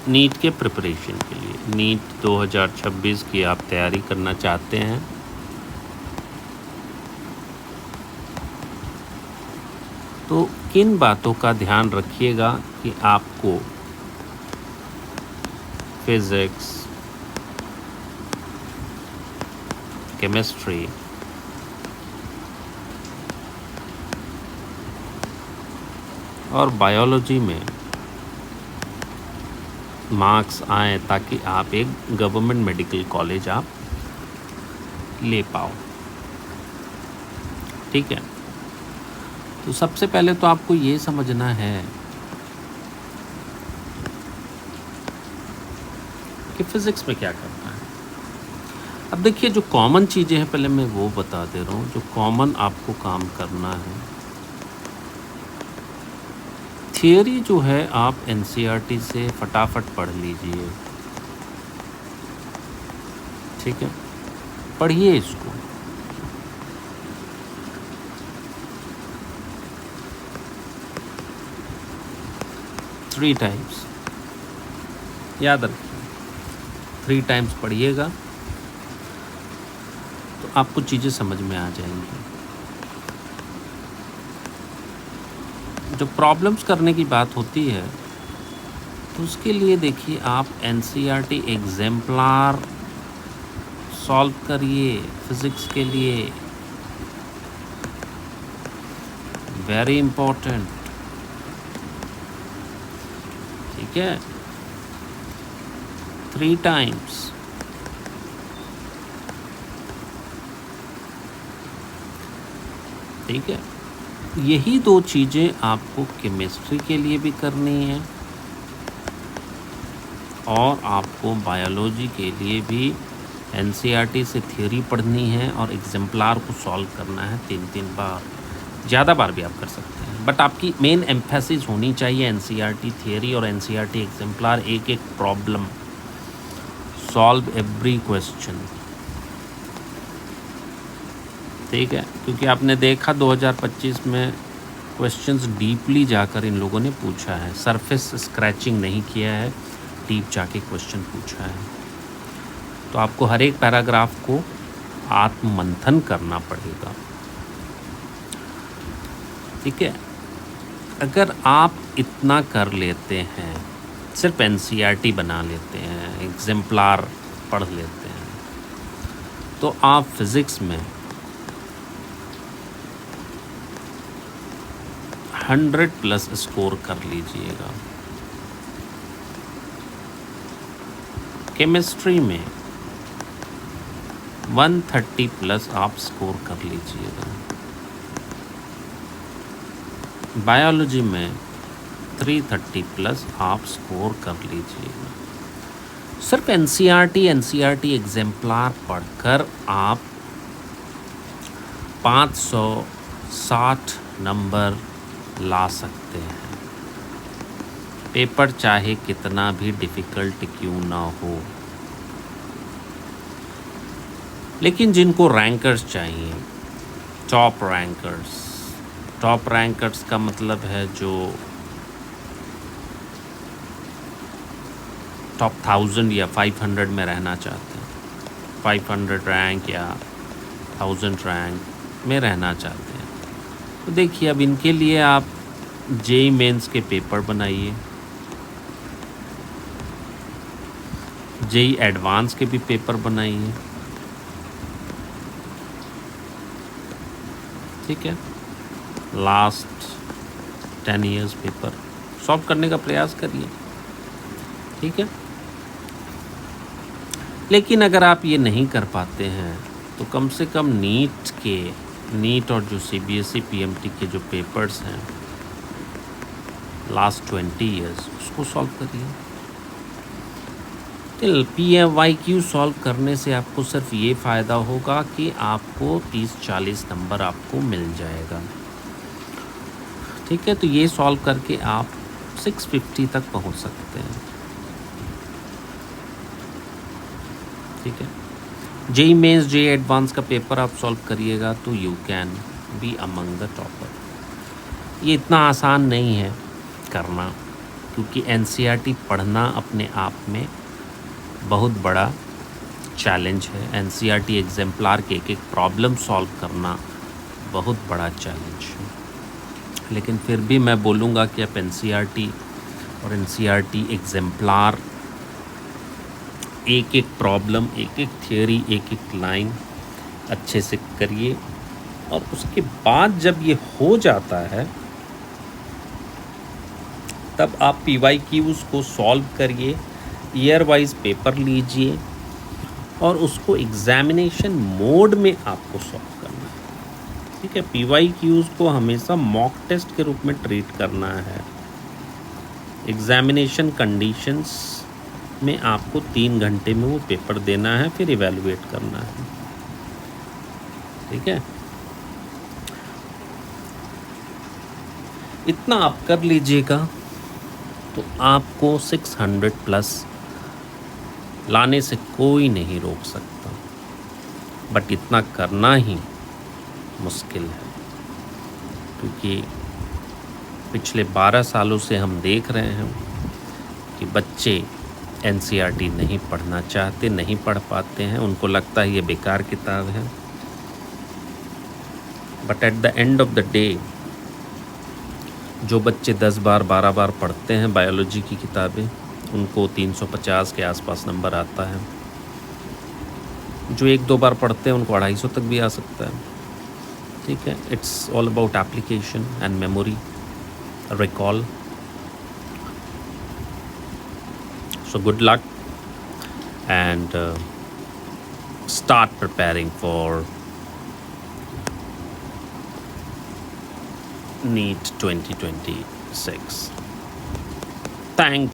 NEET के preparation के लिए, नीट 2026 की आप तैयारी करना चाहते हैं तो किन बातों का ध्यान रखिएगा कि आपको फिज़िक्स, केमिस्ट्री और बायोलॉजी में मार्क्स आए ताकि आप एक गवर्नमेंट मेडिकल कॉलेज आप ले पाओ। ठीक है, तो सबसे पहले तो आपको ये समझना है कि फिज़िक्स में क्या करना है। अब देखिए, जो कॉमन चीज़ें हैं पहले मैं वो बता दे रहा हूँ, जो कॉमन आपको काम करना है। थियरी जो है आप एनसीईआरटी से फटाफट पढ़ लीजिए। ठीक है, पढ़िए इसको। थ्री टाइम्स याद रखिए, 3 टाइम्स पढ़िएगा तो आपको चीज़ें समझ में आ जाएंगी। जो प्रॉब्लम्स करने की बात होती है तो उसके लिए देखिए, आप एनसीईआरटी एग्जाम्पलर सॉल्व करिए फिज़िक्स के लिए, वेरी इम्पोर्टेंट। ठीक है, 3 टाइम्स। ठीक है, यही 2 चीज़ें आपको केमिस्ट्री के लिए भी करनी है और आपको बायोलॉजी के लिए भी एनसीईआरटी से थ्योरी पढ़नी है और एग्जाम्पलर को सॉल्व करना है 3-3 बार, ज़्यादा बार भी आप कर सकते हैं, बट आपकी मेन एम्फेसिस होनी चाहिए एनसीईआरटी थ्योरी और एनसीईआरटी एग्जाम्पलर। एक प्रॉब्लम, सॉल्व एवरी क्वेश्चन। ठीक है, क्योंकि आपने देखा 2025 में क्वेश्चंस डीपली जाकर इन लोगों ने पूछा है, सरफेस स्क्रैचिंग नहीं किया है, डीप जाके क्वेश्चन पूछा है। तो आपको हर एक पैराग्राफ को आत्ममंथन करना पड़ेगा। ठीक है, अगर आप इतना कर लेते हैं, सिर्फ एनसीईआरटी बना लेते हैं, एग्जाम्पलर पढ़ लेते हैं, तो आप फिज़िक्स में 100+ स्कोर कर लीजिएगा। केमिस्ट्री में 130+ आप स्कोर कर लीजिएगा। बायोलॉजी में 330+ आप स्कोर कर लीजिएगा। सिर्फ एनसीईआरटी एग्जाम्पलर पढ़कर आप 560 नंबर ला सकते हैं, पेपर चाहे कितना भी डिफ़िकल्ट क्यों ना हो। लेकिन जिनको रैंकर्स चाहिए, टॉप रैंकर्स का मतलब है जो टॉप 1000 या 500 में रहना चाहते हैं, 500 रैंक या 1000 रैंक में रहना चाहते हैं, तो देखिए अब इनके लिए आप जेईई मेंस के पेपर बनाइए, जेईई एडवांस के भी पेपर बनाइए। ठीक है, लास्ट 10 इयर्स पेपर सॉल्व करने का प्रयास करिए। ठीक है, लेकिन अगर आप ये नहीं कर पाते हैं तो कम से कम नीट और जो सीबीएसई पीएमटी के जो पेपर्स हैं लास्ट 20 इयर्स, उसको सॉल्व करिए। PMYQ सॉल्व करने से आपको सिर्फ ये फ़ायदा होगा कि आपको 30-40 नंबर आपको मिल जाएगा। ठीक है, तो ये सॉल्व करके आप 650 तक पहुंच सकते हैं। ठीक है, जेईई मेंस जेईई एडवांस का पेपर आप सॉल्व करिएगा तो you can be among the topper. ये इतना आसान नहीं है करना, क्योंकि एनसीईआरटी पढ़ना अपने आप में बहुत बड़ा चैलेंज है। एनसीईआरटी एग्जाम्पलार के एक प्रॉब्लम सॉल्व करना बहुत बड़ा चैलेंज है। लेकिन फिर भी मैं बोलूँगा कि आप एनसीईआरटी और एनसीईआरटी एग्जाम्पलार एक एक प्रॉब्लम, एक एक थियोरी, एक एक लाइन अच्छे से करिए, और उसके बाद जब ये हो जाता है तब आप PYQs को सॉल्व करिए, ईयर वाइज पेपर लीजिए और उसको एग्जामिनेशन मोड में आपको सॉल्व करना है। ठीक है, PYQs को हमेशा मॉक टेस्ट के रूप में ट्रीट करना है। एग्जामिनेशन कंडीशंस में आपको 3 घंटे में वो पेपर देना है, फिर इवैल्यूएट करना है। ठीक है, इतना आप कर लीजिएगा तो आपको 600 प्लस लाने से कोई नहीं रोक सकता। बट इतना करना ही मुश्किल है, क्योंकि पिछले 12 सालों से हम देख रहे हैं कि बच्चे एनसीईआरटी नहीं पढ़ना चाहते, नहीं पढ़ पाते हैं, उनको लगता है ये बेकार किताब है। But at the end of the day जो बच्चे 10 बार 12 बार पढ़ते हैं बायोलॉजी की किताबें, उनको 350 के आसपास नंबर आता है। जो 1-2 बार पढ़ते हैं उनको 250 तक भी आ सकता है। ठीक है, it's all about application and memory, recall. So good luck and start preparing for NEET 2026. Thank